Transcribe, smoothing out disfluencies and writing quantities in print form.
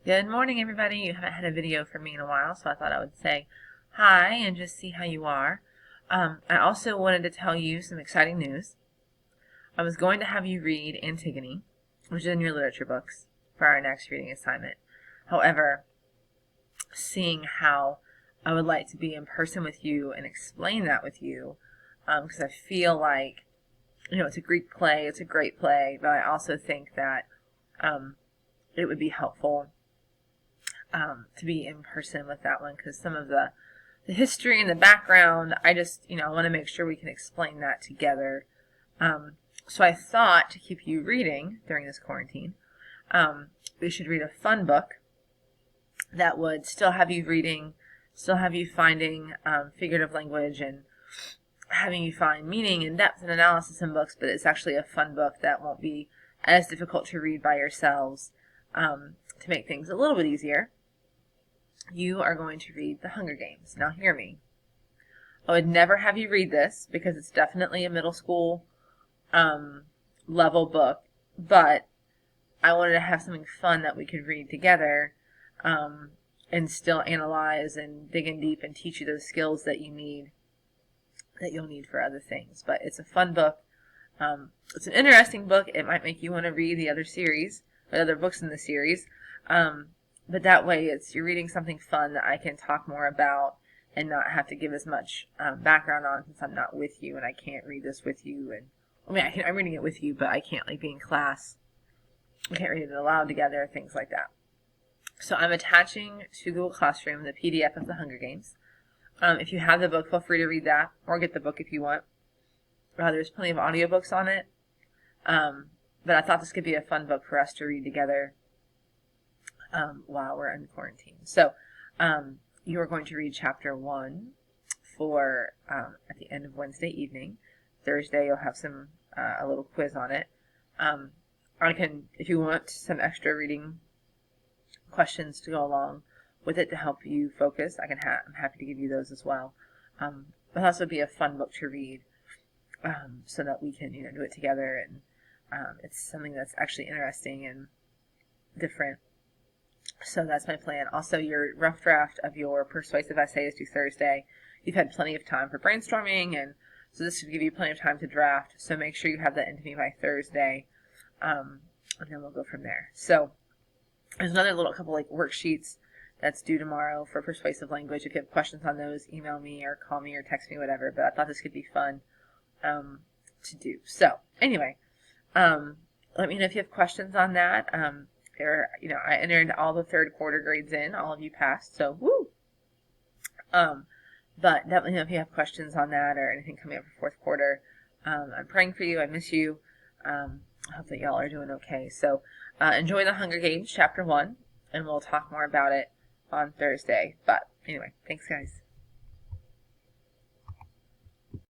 Good morning, everybody. You haven't had a video from me in a while, so I thought I would say hi and just see how you are. I also wanted to tell you some exciting news. I was going to have you read Antigone, which is in your literature books, for our next reading assignment. However, seeing how I would like to be in person with you and explain that with you, because I feel like, it's a Greek play, it's a great play, but I also think that it would be helpful to be in person with that one, because some of the history and the background, I just, I want to make sure we can explain that together. So I thought, to keep you reading during this quarantine, we should read a fun book that would still have you reading, still have you finding figurative language and having you find meaning and depth and analysis in books, but it's actually a fun book that won't be as difficult to read by yourselves. To make things a little bit easier, you are going to read The Hunger Games. Now hear me. I would never have you read this because it's definitely a middle school level book, but I wanted to have something fun that we could read together and still analyze and dig in deep and teach you those skills that you need, that you'll need for other things. But it's a fun book. It's an interesting book. It might make you want to read the other series, the other books in the series. But that way you're reading something fun that I can talk more about and not have to give as much background on, since I'm not with you and I can't read this with you. And I'm reading it with you, but I can't be in class. We can't read it aloud together, things like that. So I'm attaching to Google Classroom the PDF of The Hunger Games. If you have the book, feel free to read that, or get the book if you want. There's plenty of audiobooks on it. But I thought this could be a fun book for us to read together while we're in quarantine. So you are going to read chapter 1 for at the end of Wednesday evening. Thursday you'll have a little quiz on it. I can, if you want some extra reading questions to go along with it to help you focus, I'm happy to give you those as well. But also be a fun book to read so that we can do it together, and it's something that's actually interesting and different. So that's my plan. Also, your rough draft of your persuasive essay is due Thursday. You've had plenty of time for brainstorming, and so this should give you plenty of time to draft. So make sure you have that into me by Thursday, and then we'll go from there. So there's another little couple worksheets that's due tomorrow for persuasive language. If you have questions on those, email me or call me or text me, whatever. But I thought this could be fun to do. So anyway, let me know if you have questions on that. I entered all the third quarter grades in. All of you passed, so woo! But definitely know if you have questions on that or anything coming up for fourth quarter. I'm praying for you. I miss you. I hope that y'all are doing okay. So enjoy The Hunger Games, chapter 1, and we'll talk more about it on Thursday. But anyway, thanks, guys.